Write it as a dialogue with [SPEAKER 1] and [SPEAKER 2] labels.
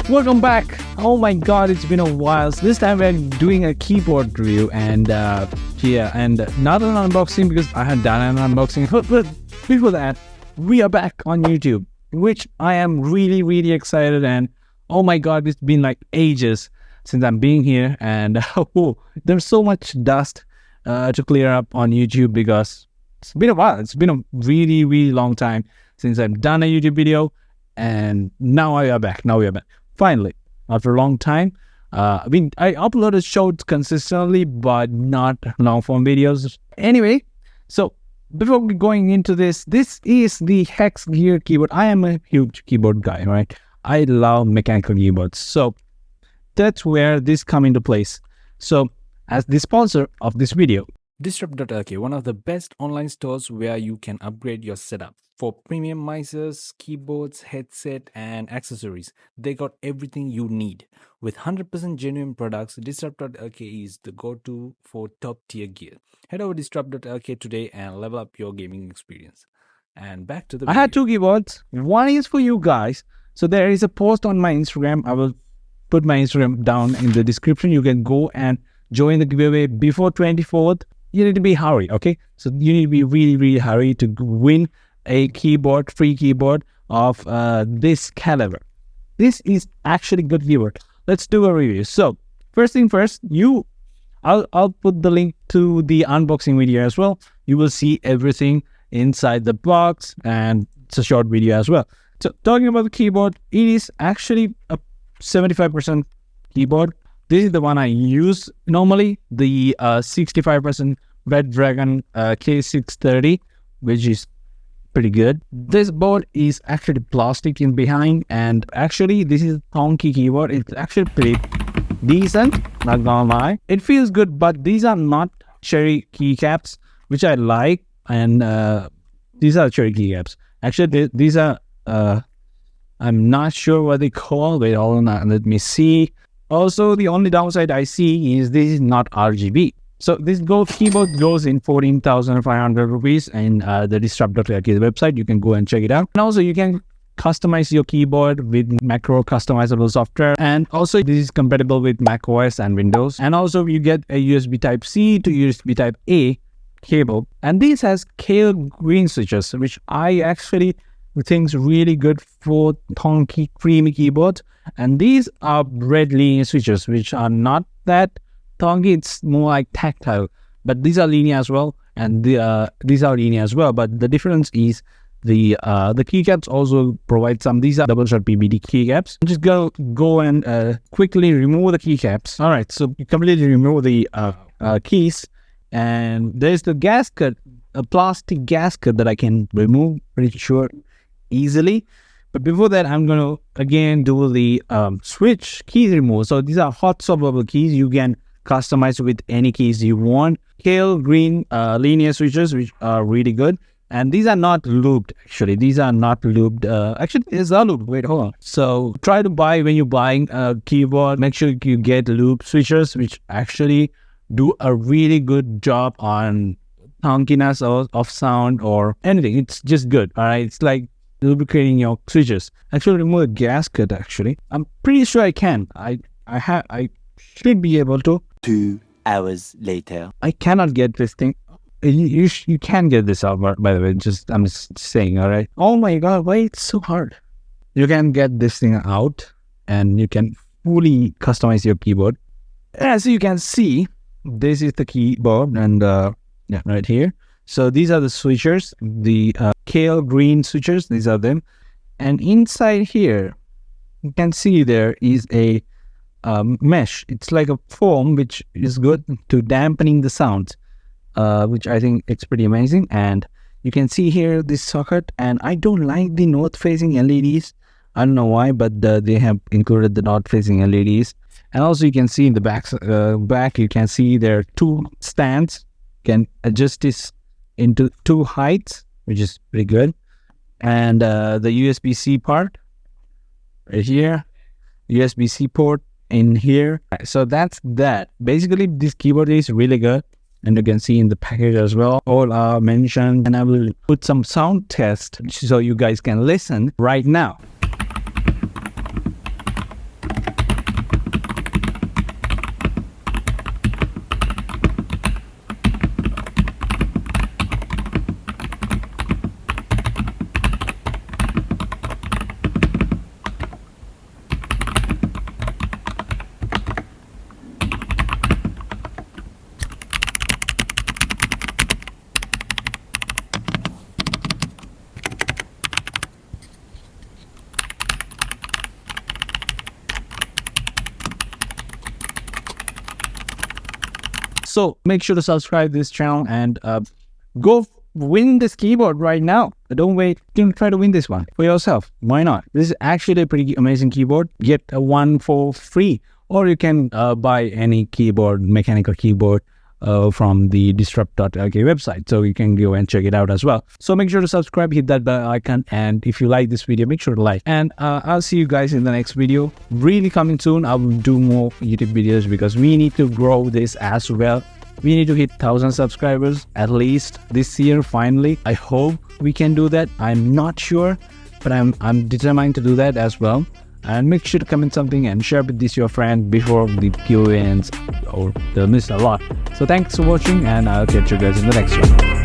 [SPEAKER 1] Welcome back. Oh my god, it's been a while. So this time we're doing a keyboard review and and not an unboxing because I had done an unboxing. But before that, we are back on YouTube, which I am really excited. And oh my god, it's been like ages since I'm being here, and there's so much dust to clear up on YouTube because it's been a while. It's been a really long time since I've done a YouTube video, and now we are back. Finally, after a long time. I uploaded shorts consistently, but not long form videos. Anyway, so before we going into this is the Hex Gear keyboard. I am a huge keyboard guy, right? I love mechanical keyboards. So that's where this come into place. So as the sponsor of this video,
[SPEAKER 2] Disrupt.lk, one of the best online stores where you can upgrade your setup. For premium mices, keyboards, headset, and accessories, they got everything you need. With 100% genuine products, Disrupt.lk is the go-to for top-tier gear. Head over to Disrupt.lk today and level up your gaming experience. And back to the
[SPEAKER 1] I had two keyboards. One is for you guys. So there is a post on my Instagram. I will put my Instagram down in the description. You can go and join the giveaway before 24th. You need to be hurry, okay? So you need to be really hurry to win a keyboard, free keyboard of this caliber. This is actually good keyboard. Let's do a review. So first thing first, I'll put the link to the unboxing video as well. You will see everything inside the box, and it's a short video as well. So talking about the keyboard, it is actually a 75% keyboard. This is the one I use normally, the 65% Red Dragon K630, which is pretty good. This board is actually plastic in behind, and actually this is Tonki keyboard. It's actually pretty decent, not gonna lie. It feels good, but these are not cherry keycaps, which I like, and these are cherry keycaps. Actually, these are, I'm not sure what they call. Wait, hold on, let me see. Also, the only downside I see is this is not RGB. So this keyboard goes in 14,500 rupees in the Disrupt.lk website. You can go and check it out. And also you can customize your keyboard with macro customizable software. And also this is compatible with Mac OS and Windows. And also you get a USB Type-C to USB Type-A cable. And this has Kailh green switches, which I actually think really good for Tonki creamy keyboards. And these are red linear switches, which are not that Tonki. It's more like tactile, but these are linear as well, and these are linear as well. But the difference is the keycaps also provide some. These are double shot PBD keycaps. I'm just gonna go and quickly remove the keycaps. All right, so you completely remove the keys, and there's the gasket, a plastic gasket that I can remove pretty sure easily. But before that, I'm going to again do the switch key removal. So these are hot swappable keys. You can customize with any keys you want. Kailh green linear switches, which are really good. And these are not looped, actually. These are not looped. Actually, these are looped. Wait, hold on. So try to buy, when you're buying a keyboard, make sure you get loop switches, which actually do a really good job on honkiness of sound or anything. It's just good, all right? It's like lubricating your switches. Actually, remove the gasket. Actually, I'm pretty sure I can. I should be able to.
[SPEAKER 3] 2 hours later,
[SPEAKER 1] I cannot get this thing. You can get this out, by the way. I'm just saying. All right. Oh my god, why it's so hard? You can get this thing out, and you can fully customize your keyboard. As you can see, this is the keyboard, and yeah, right here. So these are the switchers, the Kailh green switchers. These are them. And inside here, you can see there is a mesh. It's like a foam, which is good to dampening the sound, which I think it's pretty amazing. And you can see here this socket. And I don't like the north-facing LEDs. I don't know why, but they have included the north-facing LEDs. And also you can see in the back, you can see there are two stands. You can adjust this into two heights, which is pretty good. And the USB-C part right here, USB-C port in here. So that's that. Basically, this keyboard is really good. and you can see in the package as well, all are mentioned, and I will put some sound test so you guys can listen right now. So make sure to subscribe this channel and go win this keyboard right now. Don't wait. Don't try to win this one for yourself. Why not? This is actually a pretty amazing keyboard. Get one for free, or you can buy any keyboard, mechanical keyboard from the disrupt.lk website, so you can go and check it out as well. So make sure to subscribe, hit that bell icon, and if you like this video, make sure to like. And I'll see you guys in the next video. Really coming soon. I will do more YouTube videos because we need to grow this as well. We need to hit 1,000 subscribers at least this year. Finally, I hope we can do that. I'm not sure, but I'm determined to do that as well. And make sure to comment something and share with this your friend before the giveaway ends, or they'll miss a lot. So thanks for watching, and I'll catch you guys in the next one.